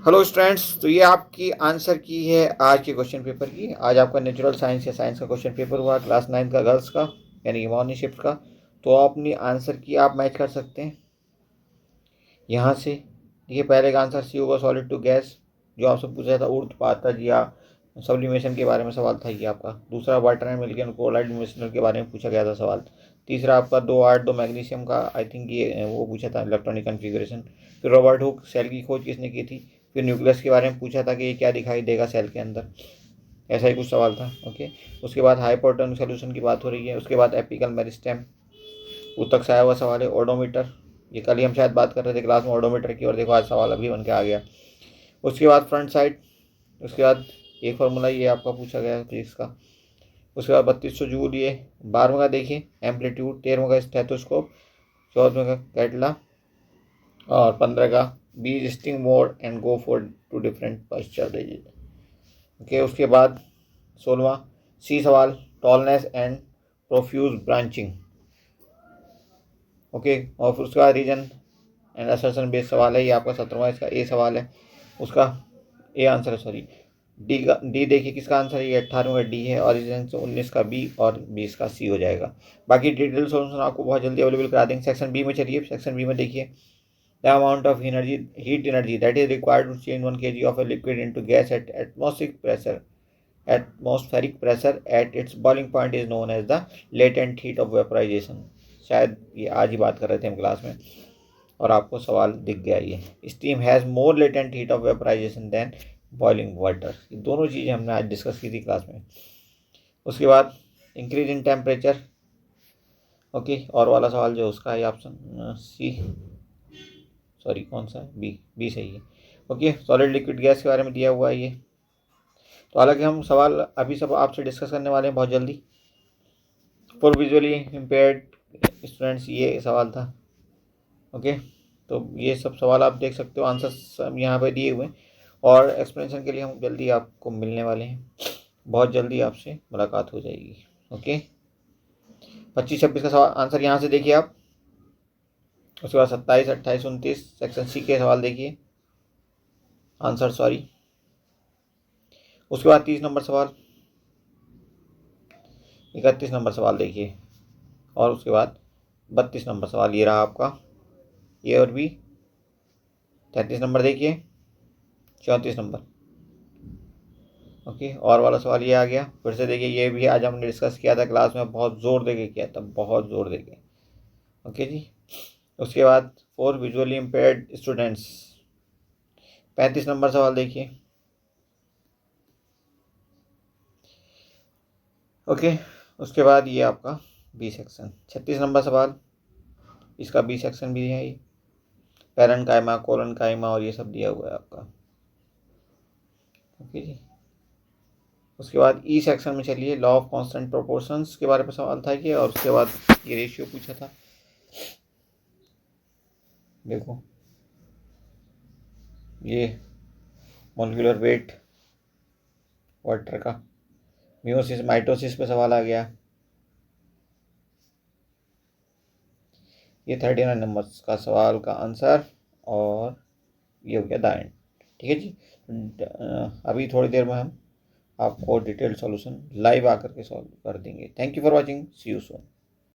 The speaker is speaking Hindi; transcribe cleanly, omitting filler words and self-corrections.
हेलो स्टूडेंट्स, तो ये आपकी आंसर की है आज के क्वेश्चन पेपर की। आज आपका नेचुरल साइंस या साइंस का क्वेश्चन पेपर हुआ क्लास 9 का गर्ल्स का, यानी कि मॉर्निंग शिफ्ट का। तो अपनी आंसर की आप मैच कर सकते हैं यहाँ से। देखिए, पहले का आंसर सी होगा, सॉलिड टू गैस, जो आपसे पूछा था ऊर्ध्वपातज या सब्लिमेशन के बारे में सवाल था ये आपका। दूसरा, water and milk and chloride मिश्रण के बारे में पूछा गया था सवाल। तीसरा आपका 2 8 2 मैग्नीशियम का, आई थिंक ये वो पूछा था, इलेक्ट्रॉनिक कन्फिग्रेशन। फिर रॉबर्ट हुक, सेल की खोज किसने की थी। फिर न्यूक्लियस के बारे में पूछा था कि ये क्या दिखाई देगा सेल के अंदर, ऐसा ही कुछ सवाल था। ओके, उसके बाद हाइपोटोनिक सोल्यूशन की बात हो रही है। उसके बाद एपिकल मेरिस्टेम, ऊतक से आया हुआ सवाल है। ओडोमीटर, ये कल ही हम शायद बात कर रहे थे क्लास में ओडोमीटर की, और देखो आज सवाल अभी बन के आ गया। उसके बाद फ्रंट साइड, उसके बाद एक फार्मूला ये आपका पूछा गया फिजिक्स का। उसके बाद 3200 जूल, ये 12वें का देखिए एम्पलीट्यूड, 13वें का स्टेथोस्कोप, 14वें का कैटला, और 15 का B sting mode and go for two different posture range. Okay, उसके बाद 16वां सी सवाल, tallness and profuse branching. Okay, और फिर उसका रीजन एंड असर्शन बेस्ड सवाल है ये आपका 17वां, इसका ए सवाल है, उसका ए आंसर है, सॉरी डी का। डी देखिए किसका आंसर है, ये 18वां का डी है, और रीजन 19 का बी और 20 का सी हो जाएगा। बाकी डिटेल सॉल्यूशन आपको बहुत जल्दी अवेलेबल करा देंगे। सेक्शन बी में चलिए, सेक्शन बी में देखिए the amount of energy, heat energy that is required to change 1 kg ऑफ a liquid into gas at atmospheric pressure at its boiling point is known as the latent heat of vaporization। शायद ये आज ही बात कर रहे थे हम क्लास में, और आपको सवाल दिख गया ये। Steam has more latent heat of vaporisation than boiling water. ये दोनों चीज़ें हमने आज डिस्कस की थी क्लास में। उसके बाद इंक्रीज इन टेम्परेचर। ओके, और वाला सवाल जो उसका है ऑप्शन सी, सॉरी कौन सा है, बी, बी सही है। ओके, सॉलिड लिक्विड गैस के बारे में दिया हुआ है ये। तो हालांकि हम सवाल अभी सब आपसे डिस्कस करने वाले हैं बहुत जल्दी। फॉर विजुअली इम्पेयर्ड स्टूडेंट्स, ये सवाल था। ओके, तो ये सब सवाल आप देख सकते हो, आंसर सब यहाँ पे दिए हुए हैं, और एक्सप्लेनेशन के लिए हम जल्दी आपको मिलने वाले हैं। बहुत जल्दी आपसे मुलाकात हो जाएगी। ओके, 25 26 का सवाल आंसर यहाँ से देखिए आप। उसके बाद 27 28 29 सेक्शन सी के सवाल देखिए, आंसर सॉरी। उसके बाद 30 नंबर सवाल, 31 नंबर सवाल देखिए, और उसके बाद 32 नंबर सवाल ये रहा आपका, ए और बी। 33 नंबर देखिए, 34 नंबर। ओके, और वाला सवाल ये आ गया। फिर से देखिए, ये भी आज हमने डिस्कस किया था क्लास में, बहुत ज़ोर दे के किया था, बहुत ज़ोर दे के। ओके जी, उसके बाद for visually impaired students, 35 number सवाल देखिए। ओके, उसके बाद ये आपका बी सेक्शन, 36 नंबर सवाल, इसका बी सेक्शन भी है ये, पैरन कायमा, कोलन कायमा, और ये सब दिया हुआ है आपका। ओके जी, उसके बाद ई सेक्शन में चलिए, लॉ ऑफ कांस्टेंट प्रोपोर्शंस के बारे में सवाल था कि, और उसके बाद ये रेशियो पूछा था। देखो ये मोलिकुलर वेट वाटर का, मियोसिस माइटोसिस पे सवाल आ गया। ये 39 नंबर का सवाल का आंसर, और ये हो गया द एंड। ठीक है जी, अभी थोड़ी देर में हम आपको डिटेल सॉल्यूशन लाइव आकर के सॉल्व कर देंगे। Thank you for watching, see you soon.